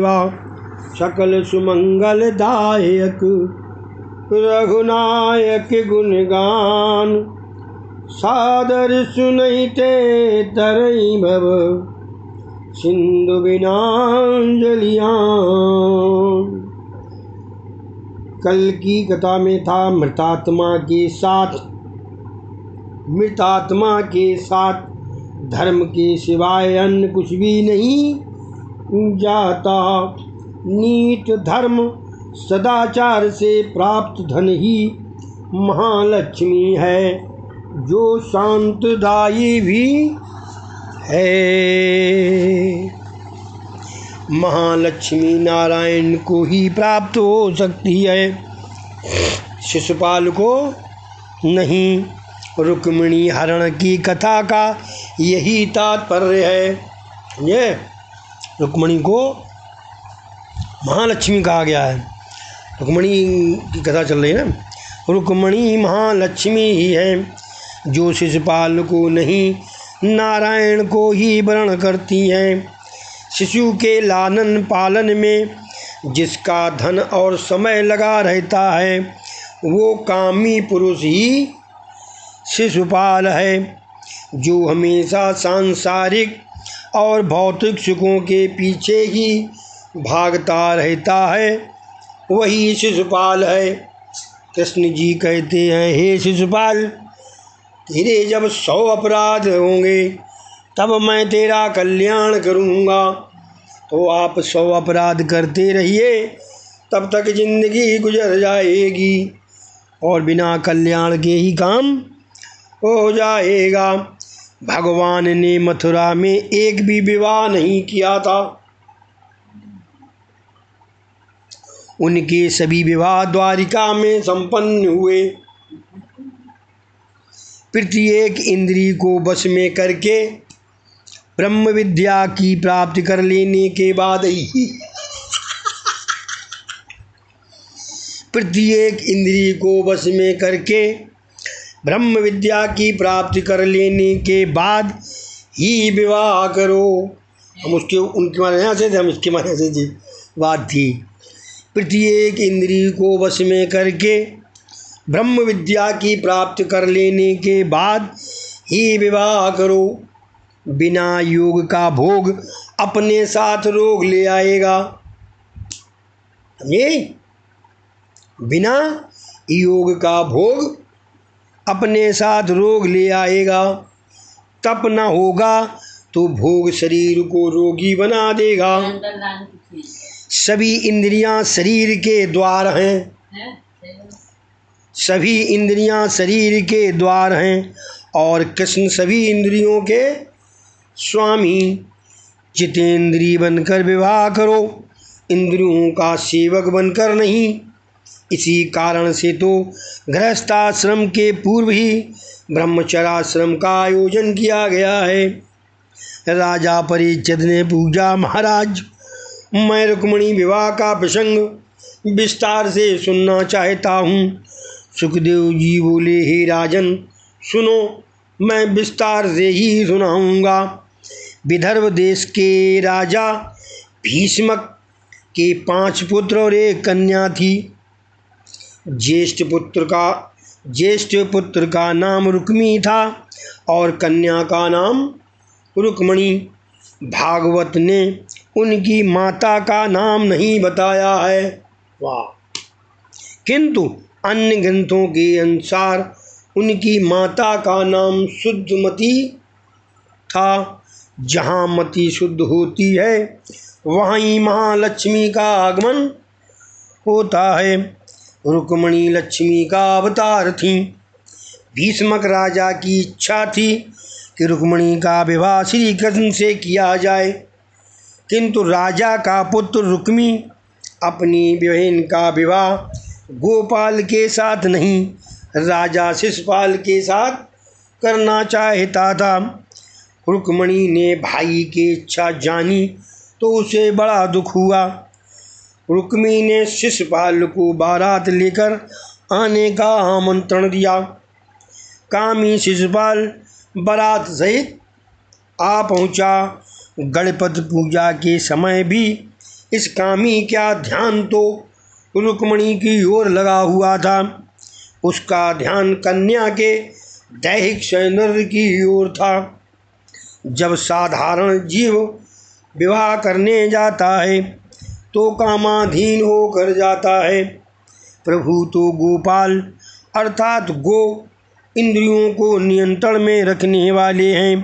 सेवा सकल सुमंगलदायक। रघुनायक गुणगान सादर सुनैते तरई भव सिंधु बिनांजलियां। कल की कथा में था मृतात्मा के साथ धर्म के सिवाय अन्य कुछ भी नहीं जाता। नीत धर्म सदाचार से प्राप्त धन ही महालक्ष्मी है, जो शांतदायी भी है। महालक्ष्मी नारायण को ही प्राप्त हो सकती है, शिशुपाल को नहीं। रुक्मिणी हरण की कथा का यही तात्पर्य है। ये रुक्मिणी को महालक्ष्मी कहा गया है। रुक्मिणी की कथा चल रही है ना। रुक्मिणी महालक्ष्मी ही है, जो शिशुपाल को नहीं नारायण को ही वर्ण करती हैं। शिशु के लालन पालन में जिसका धन और समय लगा रहता है, वो कामी पुरुष ही शिशुपाल है। जो हमेशा सांसारिक और भौतिक सुखों के पीछे ही भागता रहता है, वही शिशुपाल है। कृष्ण जी कहते हैं, हे शिशुपाल, तेरे जब 100 अपराध होंगे तब मैं तेरा कल्याण करूँगा। तो आप 100 अपराध करते रहिए, तब तक जिंदगी गुजर जाएगी और बिना कल्याण के ही काम हो जाएगा। भगवान ने मथुरा में एक भी विवाह नहीं किया था। उनके सभी विवाह द्वारिका में संपन्न हुए। प्रत्येक इंद्री को वश में करके ब्रह्म विद्या की प्राप्ति कर लेने के बाद ही प्रत्येक इंद्री को वश में करके ब्रह्म विद्या की प्राप्ति कर लेने के बाद ही विवाह करो। हम उनके माने से थे, हम इसके माने से थी बात थी। प्रत्येक इंद्री को वश में करके ब्रह्म विद्या की प्राप्ति कर लेने के बाद ही विवाह करो। बिना योग का भोग अपने साथ रोग ले आएगा। समझे? बिना योग का भोग अपने साथ रोग ले आएगा। तप न होगा तो भोग शरीर को रोगी बना देगा। सभी इंद्रियां शरीर के द्वार हैं। सभी इंद्रियां शरीर के द्वार हैं और कृष्ण सभी इंद्रियों के स्वामी। जितेंद्रिय बनकर विवाह करो, इंद्रियों का सेवक बनकर नहीं। इसी कारण से तो गृहस्थाश्रम के पूर्व ही ब्रह्मचर्याश्रम का आयोजन किया गया है। राजा परीक्षित ने पूछा, महाराज, मैं रुक्मिणी विवाह का प्रसंग विस्तार से सुनना चाहता हूँ। सुखदेव जी बोले, हे राजन, सुनो, मैं विस्तार से ही सुनाऊंगा। विदर्भ देश के राजा भीष्मक के 5 पुत्र और 1 कन्या थी। ज्येष्ठ पुत्र का नाम रुक्मी था और कन्या का नाम रुक्मिणी। भागवत ने उनकी माता का नाम नहीं बताया है। वाह! किंतु अन्य ग्रंथों के अनुसार उनकी माता का नाम शुद्धमती था। जहाँ मति शुद्ध होती है, वहीं महालक्ष्मी का आगमन होता है। रुक्मिणी लक्ष्मी का अवतार थी। भीष्मक राजा की इच्छा थी कि रुक्मिणी का विवाह श्री कृष्ण से किया जाए, किंतु राजा का पुत्र रुक्मी अपनी बहन का विवाह गोपाल के साथ नहीं, राजा शिशुपाल के साथ करना चाहता था। रुक्मिणी ने भाई की इच्छा जानी तो उसे बड़ा दुख हुआ। रुक्मी ने शिशुपाल को बारात लेकर आने का आमंत्रण दिया। कामी शिशुपाल बारात सहित आ पहुंचा। गणपति पूजा के समय भी इस कामी क्या ध्यान तो रुक्मणी की ओर लगा हुआ था। उसका ध्यान कन्या के दैहिक सौंदर्य की ओर था। जब साधारण जीव विवाह करने जाता है तो कामाधीन होकर जाता है। प्रभु तो गोपाल अर्थात गो इंद्रियों को नियंत्रण में रखने वाले हैं।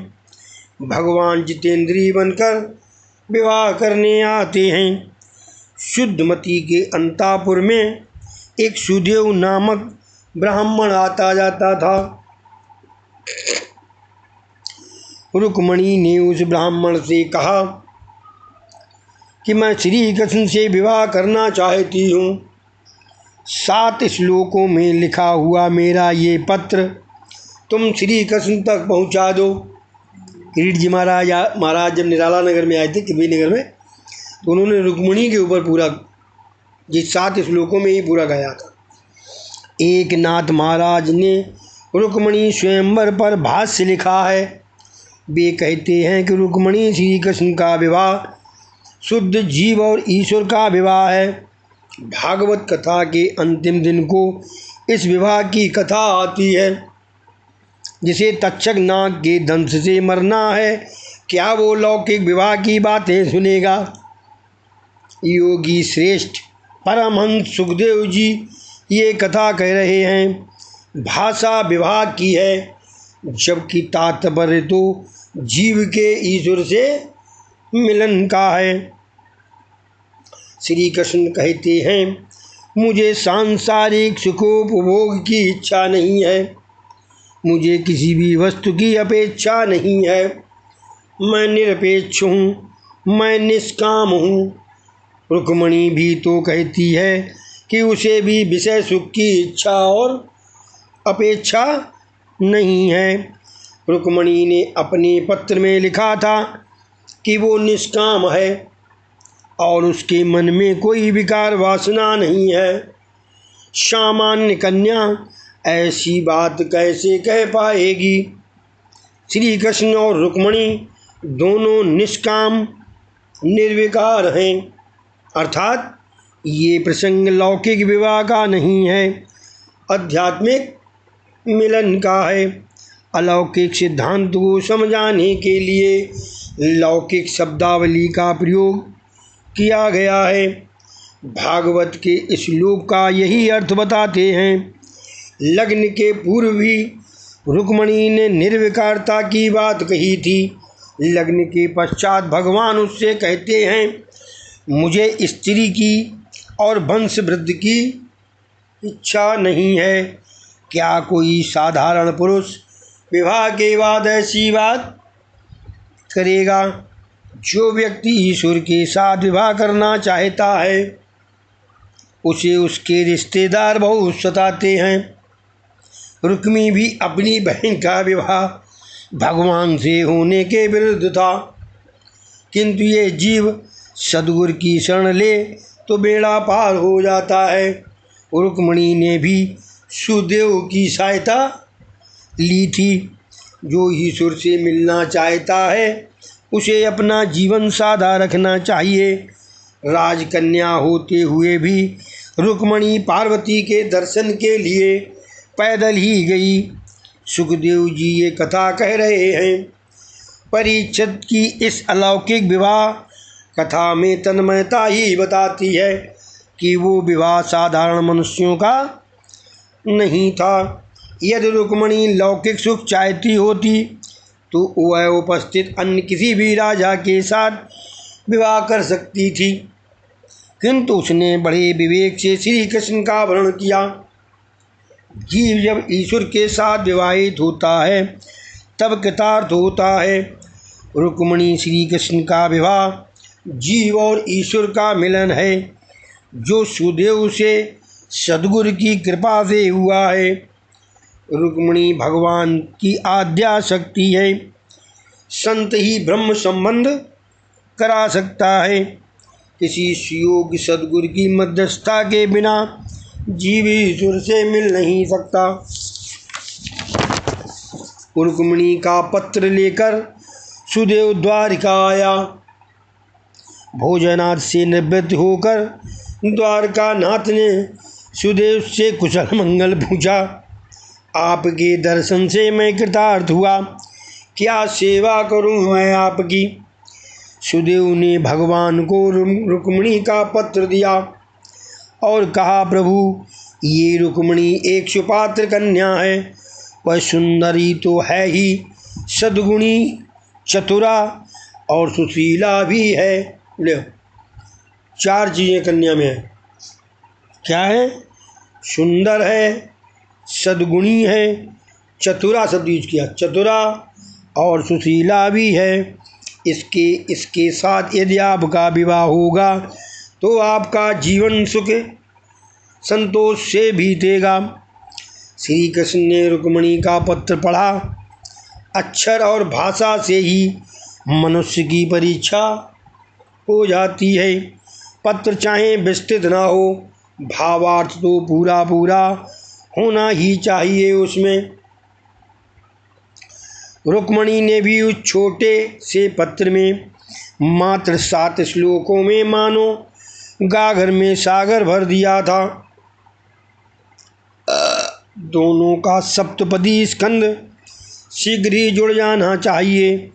भगवान जितेंद्रिय बनकर विवाह करने आते हैं। शुद्धमती के अंतापुर में एक सुदेव नामक ब्राह्मण आता जाता था। रुक्मणी ने उस ब्राह्मण से कहा कि मैं श्री कृष्ण से विवाह करना चाहती हूँ। 7 श्लोकों में लिखा हुआ मेरा ये पत्र तुम श्री कृष्ण तक पहुँचा दो। किरीट जी महाराज जब निराला नगर में आए थे, किरवी नगर में, तो उन्होंने रुक्मणी के ऊपर पूरा जिस 7 श्लोकों में ही पूरा गाया था। एक नाथ महाराज ने रुक्मणी स्वयंवर पर भाष्य लिखा है। वे कहते हैं कि रुक्मणी श्री कृष्ण का विवाह शुद्ध जीव और ईश्वर का विवाह है। भागवत कथा के अंतिम दिन को इस विवाह की कथा आती है। जिसे तक्षक नाग के दंश से मरना है, क्या वो लौकिक विवाह की बातें सुनेगा। योगी श्रेष्ठ परमहंस सुखदेव जी ये कथा कह रहे हैं। भाषा विवाह की है, जबकि तात्पर्य तो जीव के ईश्वर से मिलन का है। श्री कृष्ण कहते हैं, मुझे सांसारिक सुखोपभोग की इच्छा नहीं है। मुझे किसी भी वस्तु की अपेक्षा नहीं है। मैं निरपेक्ष हूँ, मैं निष्काम हूँ। रुक्मणी भी तो कहती है कि उसे भी विषय सुख की इच्छा और अपेक्षा नहीं है। रुक्मणी ने अपने पत्र में लिखा था कि वो निष्काम है और उसके मन में कोई विकार वासना नहीं है। सामान्य कन्या ऐसी बात कैसे कह पाएगी। श्री कृष्ण और रुक्मणी दोनों निष्काम निर्विकार हैं, अर्थात ये प्रसंग लौकिक विवाह का नहीं है, आध्यात्मिक मिलन का है। अलौकिक सिद्धांत को समझाने के लिए लौकिक शब्दावली का प्रयोग किया गया है। भागवत के श्लोक का यही अर्थ बताते हैं। लग्न के पूर्व भी रुक्मणी ने निर्विकारता की बात कही थी। लग्न के पश्चात भगवान उससे कहते हैं, मुझे स्त्री की और वंश वृद्धि की इच्छा नहीं है। क्या कोई साधारण पुरुष विवाह के बाद ऐसी बात करेगा। जो व्यक्ति ईश्वर के साथ विवाह करना चाहता है उसे उसके रिश्तेदार बहुत सताते हैं। रुक्मी भी अपनी बहन का विवाह भगवान से होने के विरुद्ध था, किंतु ये जीव सद्गुरु की शरण ले तो बेड़ा पार हो जाता है। रुक्मणी ने भी सुदेव की सहायता ली थी। जो ईश्वर से मिलना चाहता है उसे अपना जीवन सादा रखना चाहिए। राजकन्या होते हुए भी रुक्मणी पार्वती के दर्शन के लिए पैदल ही गई। सुखदेव जी ये कथा कह रहे हैं। परीक्षित की इस अलौकिक विवाह कथा में तन्मयता ही बताती है कि वो विवाह साधारण मनुष्यों का नहीं था। यदि रुक्मणी लौकिक सुख चाहती होती तो वह उपस्थित अन्य किसी भी राजा के साथ विवाह कर सकती थी, किंतु उसने बड़े विवेक से श्री कृष्ण का वर्ण किया। जीव जब ईश्वर के साथ विवाहित होता है तब कृतार्थ होता है। रुक्मणी श्री कृष्ण का विवाह जीव और ईश्वर का मिलन है, जो सुदेव से सद्गुरु की कृपा से हुआ है। रुक्मणी भगवान की आद्या शक्ति है। संत ही ब्रह्म संबंध करा सकता है। किसी योग्य सद्गुरु की मध्यस्थता के बिना जीव ईश्वर से मिल नहीं सकता। रुक्मणी का पत्र लेकर सुदेव द्वारिका आया। भोजनाथ से निवृत्त होकर द्वारका नाथ ने सुदेव से कुशल मंगल पूछा। आपके दर्शन से मैं कृतार्थ हुआ, क्या सेवा करूं मैं आपकी। सुदेव ने भगवान को रुक्मिणी का पत्र दिया और कहा, प्रभु ये रुक्मिणी एक सुपात्र कन्या है, वह सुंदरी तो है ही, सद्गुणी, चतुरा और सुशीला भी है। ले 4 चीज़ें कन्या में है। क्या है? सुंदर है, सद्गुणी है, चतुरा शब्द यूज किया, चतुरा और सुशीला भी है। इसके साथ यदि आपका विवाह होगा तो आपका जीवन सुख संतोष से बीतेगा। श्री कृष्ण ने रुक्मिणी का पत्र पढ़ा। अक्षर और भाषा से ही मनुष्य की परीक्षा हो जाती है। पत्र चाहे विस्तृत ना हो, भावार्थ तो पूरा पूरा होना ही चाहिए उसमें। रुक्मिणी ने भी उस छोटे से पत्र में मात्र 7 श्लोकों में मानो गागर में सागर भर दिया था। दोनों का सप्तपदी स्कंद शीघ्र ही जुड़ जाना चाहिए।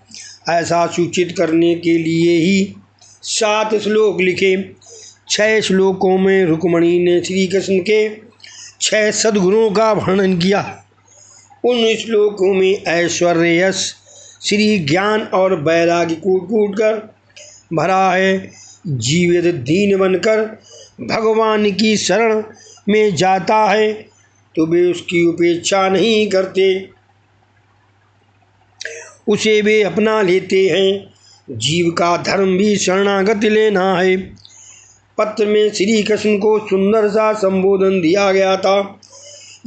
ऐसा सूचित करने के लिए ही 7 श्लोक लिखे। 6 श्लोकों में रुक्मिणी ने श्री कृष्ण के 6 सद्गुणों का वर्णन किया। उन श्लोकों में ऐश्वर्य, यश, श्री, ज्ञान और वैराग्य कूट कूट कर भरा है। जीवित दीन बनकर भगवान की शरण में जाता है तो वे उसकी उपेक्षा नहीं करते, उसे वे अपना लेते हैं। जीव का धर्म भी शरणागति लेना है। पत्र में श्री कृष्ण को सुंदर सा संबोधन दिया गया था।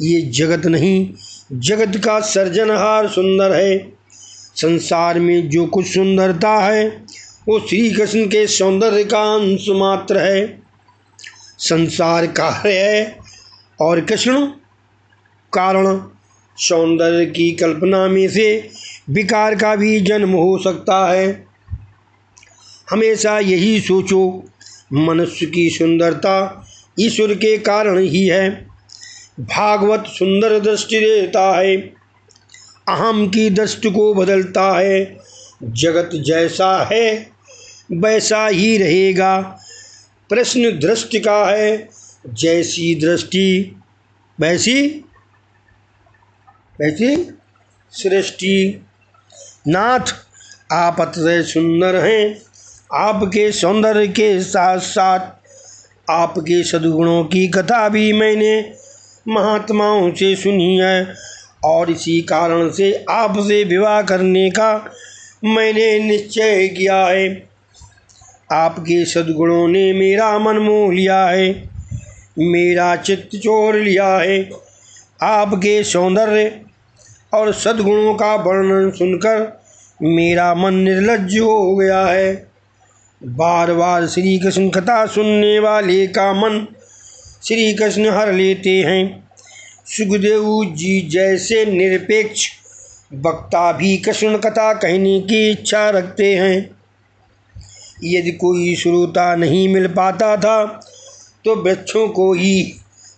ये जगत नहीं, जगत का सृजनहार सुंदर है। संसार में जो कुछ सुंदरता है वो श्री कृष्ण के सौंदर्य का अंश मात्र है। संसार कार्य है और कृष्ण कारण। सौंदर्य की कल्पना में से विकार का भी जन्म हो सकता है। हमेशा यही सोचो, मनुष्य की सुंदरता ईश्वर के कारण ही है। भागवत सुंदर दृष्टि देता है, अहम की दृष्टि को बदलता है। जगत जैसा है वैसा ही रहेगा। प्रश्न दृष्टि का है, जैसी दृष्टि वैसी सृष्टि। नाथ आप अतिशय सुंदर हैं। आपके सौंदर्य के साथ साथ आपके सद्गुणों की कथा भी मैंने महात्माओं से सुनी है और इसी कारण से आपसे विवाह करने का मैंने निश्चय किया है। आपके सद्गुणों ने मेरा मन मोह लिया है, मेरा चित्त चोर लिया है। आपके सौंदर्य और सद्गुणों का वर्णन सुनकर मेरा मन निर्लज्ज हो गया है। बार बार श्री कृष्ण कथा सुनने वाले का मन श्री कृष्ण हर लेते हैं। सुखदेव जी जैसे निरपेक्ष वक्ता भी कृष्ण कथा कहने की इच्छा रखते हैं। यदि कोई श्रोता नहीं मिल पाता था तो वृक्षों को ही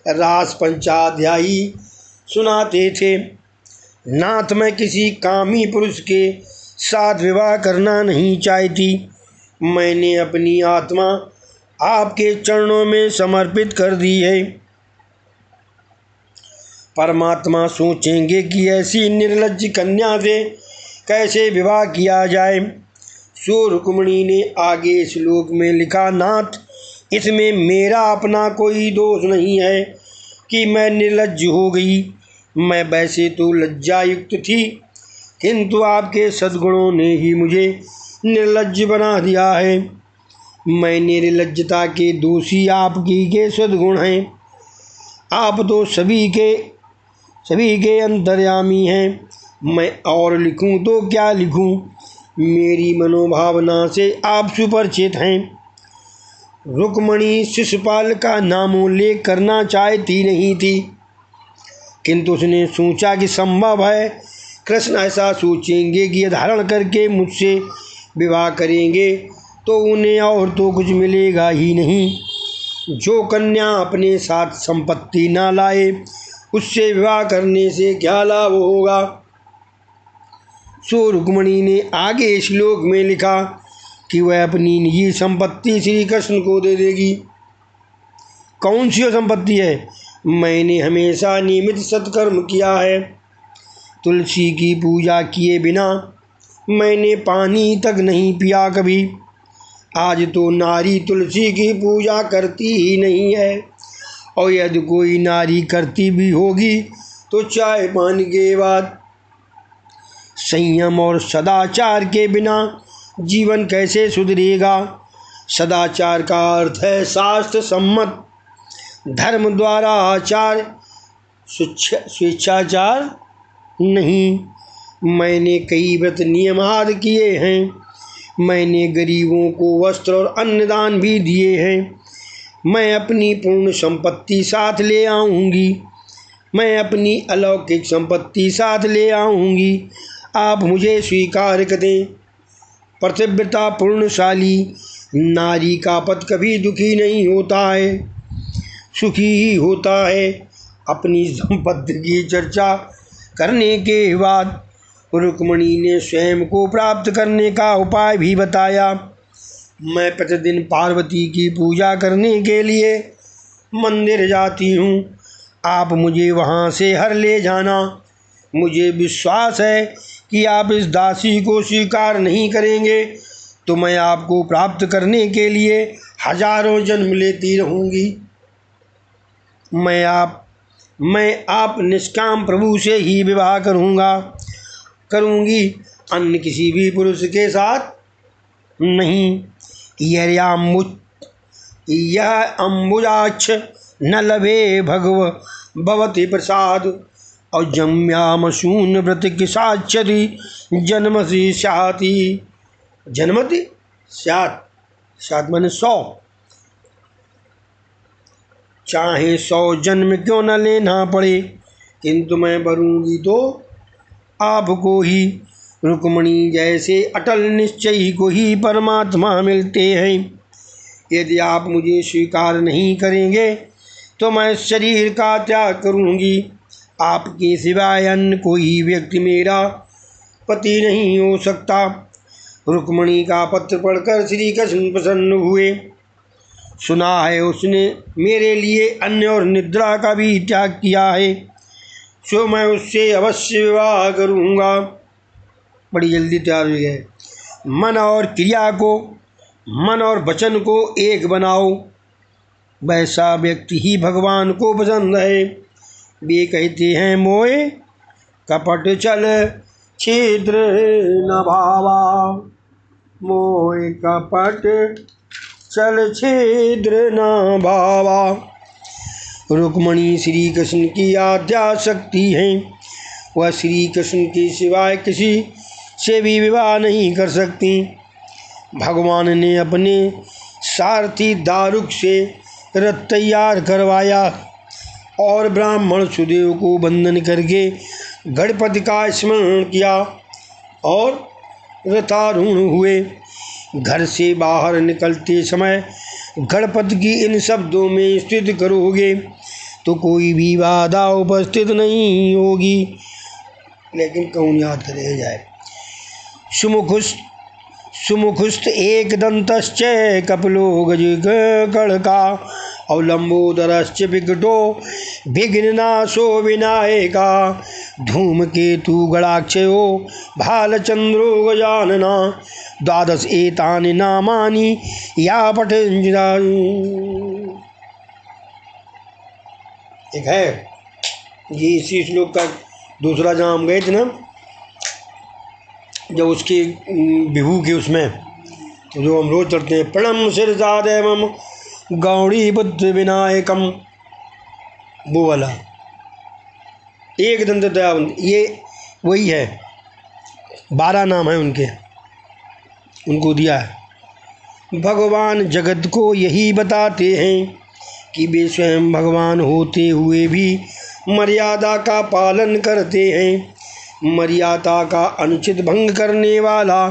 रास पंचाध्यायी सुनाते थे। नाथ मैं किसी कामी पुरुष के साथ विवाह करना नहीं चाहती। मैंने अपनी आत्मा आपके चरणों में समर्पित कर दी है। परमात्मा सोचेंगे कि ऐसी निर्लज्ज कन्या से कैसे विवाह किया जाए। सो रुक्मिणी ने आगे श्लोक में लिखा, नाथ इसमें मेरा अपना कोई दोष नहीं है कि मैं निर्लज्ज हो गई। मैं वैसे तो लज्जायुक्त थी, किंतु आपके सद्गुणों ने ही मुझे निर्लज्ज बना दिया है। मैं निर्लज्जता के दोषी आपकी के सद्गुण हैं। आप तो सभी के अंतर्यामी हैं। मैं और लिखूं तो क्या लिखूं, मेरी मनोभावना से आप सुपरिचित हैं। रुक्मिणी शिशुपाल का नामोल्लेख करना चाहती नहीं थी, किंतु उसने सोचा कि संभव है कृष्ण ऐसा सोचेंगे कि धारण करके मुझसे विवाह करेंगे तो उन्हें और तो कुछ मिलेगा ही नहीं। जो कन्या अपने साथ संपत्ति ना लाए उससे विवाह करने से क्या लाभ होगा। सो रुक्मणी ने आगे श्लोक में लिखा कि वह अपनी निजी संपत्ति श्री कृष्ण को दे देगी। कौन सी संपत्ति है? मैंने हमेशा नियमित सत्कर्म किया है। तुलसी की पूजा किए बिना मैंने पानी तक नहीं पिया कभी। आज तो नारी तुलसी की पूजा करती ही नहीं है, और यदि कोई नारी करती भी होगी तो चाय पानी के बाद। संयम और सदाचार के बिना जीवन कैसे सुधरेगा। सदाचार का अर्थ है शास्त्र सम्मत धर्म द्वारा आचार, स्वेच्छाचार नहीं। मैंने कई व्रत नियमाद किए हैं। मैंने गरीबों को वस्त्र और अन्नदान भी दिए हैं। मैं अपनी पूर्ण संपत्ति साथ ले आऊँगी। मैं अपनी अलौकिक संपत्ति साथ ले आऊँगी। आप मुझे स्वीकार करें। पतिव्रता पूर्णशाली नारी का पति कभी दुखी नहीं होता है, सुखी ही होता है। अपनी संपत्ति की चर्चा करने के बाद रुक्मणी ने स्वयं को प्राप्त करने का उपाय भी बताया। मैं प्रतिदिन पार्वती की पूजा करने के लिए मंदिर जाती हूँ। आप मुझे वहाँ से हर ले जाना। मुझे विश्वास है कि आप इस दासी को स्वीकार नहीं करेंगे तो मैं आपको प्राप्त करने के लिए हजारों जन्म लेती रहूँगी। मैं आप निष्काम प्रभु से ही विवाह करूँगी, अन्य किसी भी पुरुष के साथ नहीं। यह अम्बुजाक्ष न लभे भगवती प्रसाद, और जम्यामसून व्रत की साक्षरी जन्मसी स्याति। जन्मति सात माने 100। चाहे 100 जन्म क्यों न लेना पड़े, किंतु मैं वरूँगी तो आपको ही। रुक्मणी जैसे अटल निश्चय को ही परमात्मा मिलते हैं। यदि आप मुझे स्वीकार नहीं करेंगे तो मैं शरीर का त्याग करूँगी। आपके सिवाय अन्य कोई व्यक्ति मेरा पति नहीं हो सकता। रुक्मणी का पत्र पढ़कर श्री कृष्ण प्रसन्न हुए। सुना है उसने मेरे लिए अन्न और निद्रा का भी त्याग किया है, सो मैं उससे अवश्य विवाह करूँगा। बड़ी जल्दी तैयार हो गए। मन और वचन को एक बनाओ, वैसा व्यक्ति ही भगवान को पसंद है। वे कहते हैं मोए कपट चल छिद्र न भावा, मोए कपट चल छिद्र न भावा। रुक्मणी श्री कृष्ण की आद्या शक्ति हैं। वह श्री कृष्ण के सिवाय किसी से भी विवाह नहीं कर सकती। भगवान ने अपने सारथी दारुक से रथ तैयार करवाया और ब्राह्मण सुदेव को बंधन करके गणपति का स्मरण किया और रथारूढ़ हुए। घर से बाहर निकलते समय गणपति की इन शब्दों में स्तुति करोगे तो कोई भी बाधा उपस्थित नहीं होगी। लेकिन कौन याद करे जाए। सुमुखुस्त एक दंतश्च कपिलो गज कड़का, अवलंबोदरश्च विकटो विघ्ननाशो विनायका, धूमकेतु गणाक्षयो भालचंद्रो गजानना, द्वादश एतानि नामानि या पठेन्जिता। एक है ये इसी श्लोक का दूसरा जहाँ हम गए थे ना, जब उसके विभू के उसमें जो हम रोज चढ़ते हैं, प्रणम शिरसादेवम गौड़ी बुद्ध विनायकम, वो वाला एक दंत दयावंत, ये वही है। 12 नाम है उनको दिया है। भगवान जगत को यही बताते हैं कि वे स्वयं भगवान होते हुए भी मर्यादा का पालन करते हैं। मर्यादा का अनुचित भंग करने वाला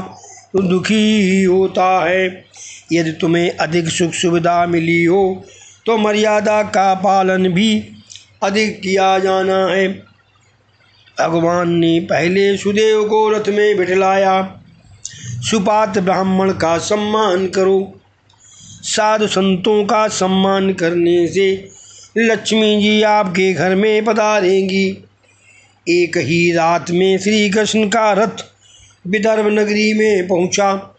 दुखी होता है। यदि तुम्हें अधिक सुख सुविधा मिली हो तो मर्यादा का पालन भी अधिक किया जाना है। भगवान ने पहले सुदेव को रथ में बिठलाया। सुपात्र ब्राह्मण का सम्मान करो। साधु संतों का सम्मान करने से लक्ष्मी जी आपके घर में पधारेंगी। एक ही रात में श्री कृष्ण का रथ विदर्भ नगरी में पहुंचा।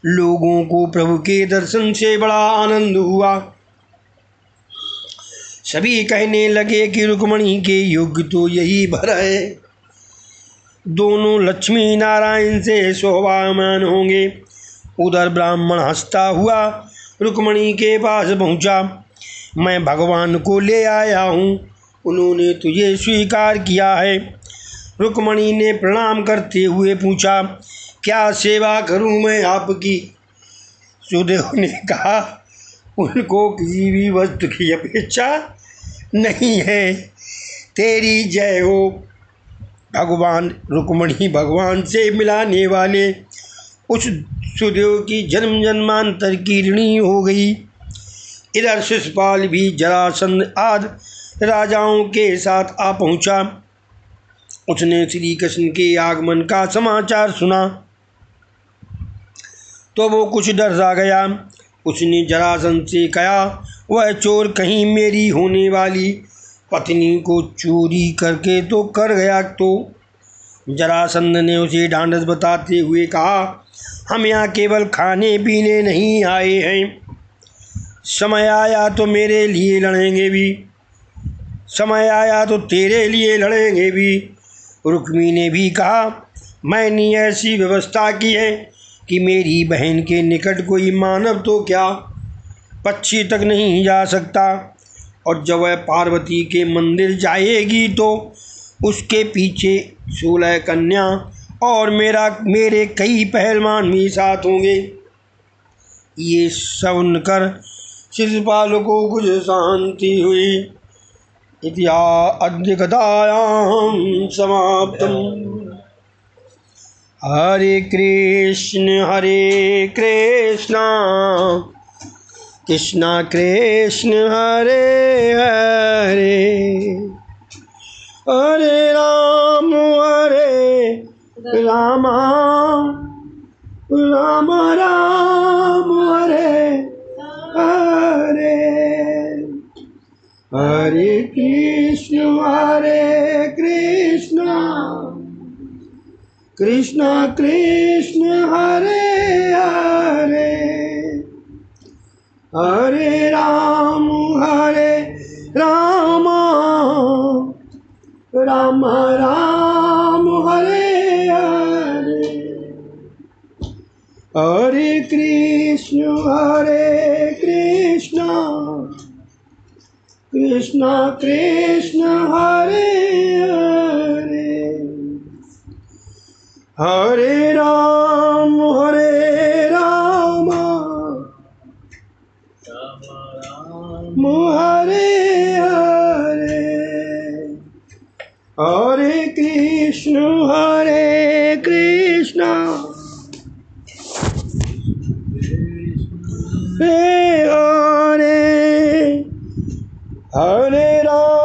लोगों को प्रभु के दर्शन से बड़ा आनंद हुआ। सभी कहने लगे कि रुक्मणी के योग्य तो यही वर है। दोनों लक्ष्मी नारायण से शोभामान होंगे। उधर ब्राह्मण हंसता हुआ रुक्मणी के पास पहुंचा। मैं भगवान को ले आया हूँ, उन्होंने तुझे स्वीकार किया है। रुक्मणी ने प्रणाम करते हुए पूछा, क्या सेवा करूँ मैं आपकी? सुदेव ने कहा, उनको किसी भी वस्तु की अपेक्षा नहीं है, तेरी जय हो। भगवान रुक्मणी भगवान से मिलाने वाले उस सुदेव की जन्म जन्मांतर की ऋणी हो गई। इधर शिशुपाल भी जरासंध आदि राजाओं के साथ आ पहुंचा। उसने श्री कृष्ण के आगमन का समाचार सुना तो वो कुछ डर सा गया। उसने जरासंध से कहा, वह चोर कहीं मेरी होने वाली पत्नी को चोरी करके तो कर गया तो? जरासंध ने उसे ढांढस बताते हुए कहा, हम यहाँ केवल खाने पीने नहीं आए हैं, समय आया तो मेरे लिए लड़ेंगे भी, समय आया तो तेरे लिए लड़ेंगे भी। रुक्मी ने भी कहा, मैंने ऐसी व्यवस्था की है कि मेरी बहन के निकट कोई मानव तो क्या पक्षी तक नहीं जा सकता, और जब वह पार्वती के मंदिर जाएगी तो उसके पीछे 16 कन्या और मेरे कई पहलवान भी साथ होंगे। ये सुनकर शिशुपाल को कुछ शांति हुई। इतिया अद्य कथायां समाप्तम्। हरे कृष्ण कृष्ण कृष्ण हरे हरे, हरे राम राम राम हरे हरे, हरे कृष्ण कृष्ण कृष्ण हरे हरे, हरे राम राम राम हरे हरे, हरे कृष्ण कृष्ण कृष्ण हरे हरे, हरे राम हरे हरे, हरे कृष्ण हरे हरे, हरे राम